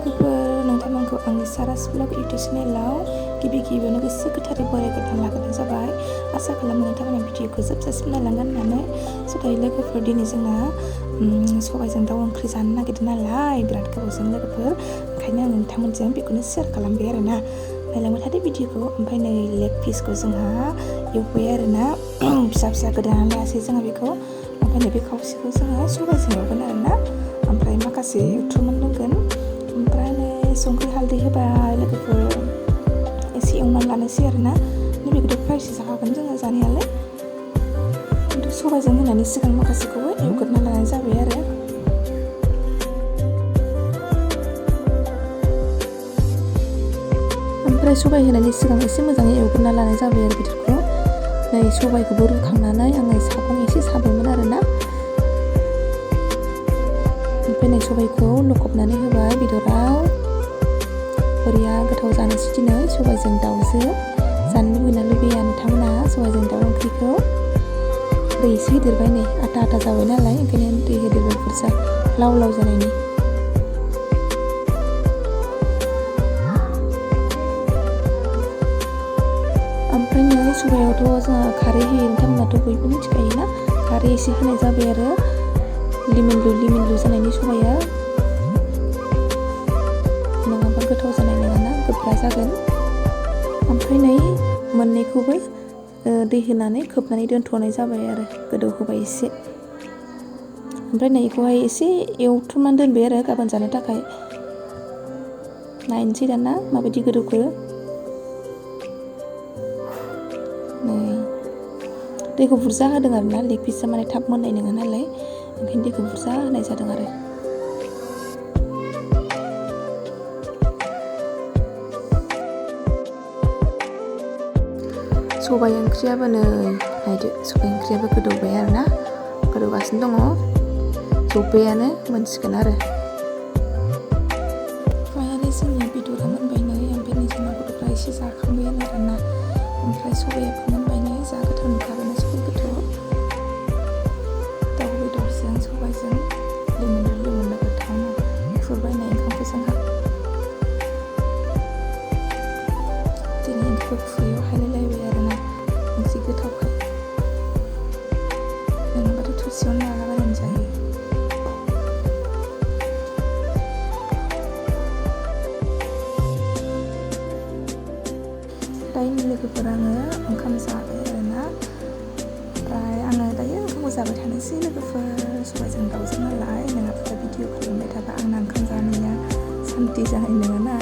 लोगोफोर, नोंथांमोनखौ आंनि सारास blog YouTube चेनेलाव गिबियावनो गोसो गोथारै बरायग्रोना लाग्रोनाय जाबाय। आसा खालामो नोंथांमोना भिडिअखौ जोबजासिम नायलांगोन होननानै। दायो लोगोफोर, दिनै जोंना सबायजों दाउ ओंख्रि जानो नागिरदों नालाय, बिराद गोबावजों लोगोफोर, ओंखायनो आं नोंथांमोनजों बेखौनो शेयार खालामबाय आरोना। नायलांबाय थादो भिडिअखौ। ओमफ्राय नै लेग पिसखौ जोंहा एवबाय आरोना, फिसा फिसा गोदानानै लायासै जोंहा बेखौ। ओमफ्राय नै बे खावसेखौ जोङो सबायजों एवगोन आरोना, ओमफ्राय माखासे एवथ्रमनानै दोनगोन। ओमफ्राय नै संख्रि हालदै होबाय लोगोफोर, एसे एवनानै लानोसै आरोना। बेखौथ' फ्रायसो जाखागोन जोङो जानायालाय, खिन्थु सबायजों होनायनि सिगां माखासेखौबो एवग्रोना लानाय जाबाय आरो। ओमफ्राय सबाय होनायनि सिगां एसे मोजाङै एवग्रोना लानाय जाबाय आरो बेदरखौ। नै सबायखौबो रुखांनानै आङो सागं एसे साबायमोन आरोना। ओमफ्राय नै सबायखौ लखबनानै होबाय बेदराव। बरिया गोथाव जानोसै दिनै सबायजों दाउजों। जानो लुबैना लुबैया नोंथांमोना सबायजों दाउ ओंख्रिखौ? दै एसे होदेरबाय, नै आथा जाबाय नालाय, ओंखायनो दै होदेरबाय बुरजा, लाव लाव जानायनि। ओमफ्राय नै सबायावथ' जोंहा खारै होयो, नोंथांमोनाथ' बयबो मिथिखायोना। खारै एसे होनाय जाबाय आरो, लिमोनलु जानायनि सबाया, नङाबा गोथाव जानाय नङाना, गोब्रा जागोन। ओमफ्राय नै मोननैखौबो दै होनानै खोबनानै दोनथ'नाय जाबाय आरो, गोदौ होबाय एसे। ओमफ्राय नै बेखौहाय एसे एवथ्रमनानै दोनबाय आरो गाबोन जानो थाखाय। नायनोसै दाना माबायदि गोदौखो। नै दैखौ बुरजा होदों आरोना, लेग पिसआ माने थाब मोननाय नङा नालाय, ओंखायनो दैखौ बुरजा होनाय जादों आरो। सबाय ओंख्रियाबो नै नायदो, सबाय ओंख्रियाबो गोदौबाय आरोना, गोदौगासिनो दङ, जब्बायानो, मोनसिगोन आरो। फाइनालि जोंनि बेदरा मोनबाय नै, ओमफ्राय नै जोंना गथ'फ्रा एसे जाखांबायानो आरोना। ओमफ्राय सबायाबो मोनबाय नै, जा गोथाव नुखाबायना सबायखौथ'। दाउ बेदरजों सबायजों लिमोनलु गोथावनो खुरबाय नै ओंखामखौ जोंहा। दिनै ओंख्रिखौ खुरैयाव हायलायलायबाय आरोना, ओंख्रि गोथावखाय। नङाबाथ' थोरसियावनो लालाबायनानै जायो। दायो लोगोफोर, आङो ओंखाम जाबाय आरोना। ओमफ्राय आङो दायो ओंखामखौ जाबाय थानोसै लोगोफोर, सबायजों दाउजों नालाय, नङाबा भिडिअ खालामबाय थाबा आंना ओंखाम जानाया सान्ति जानाय नङाना।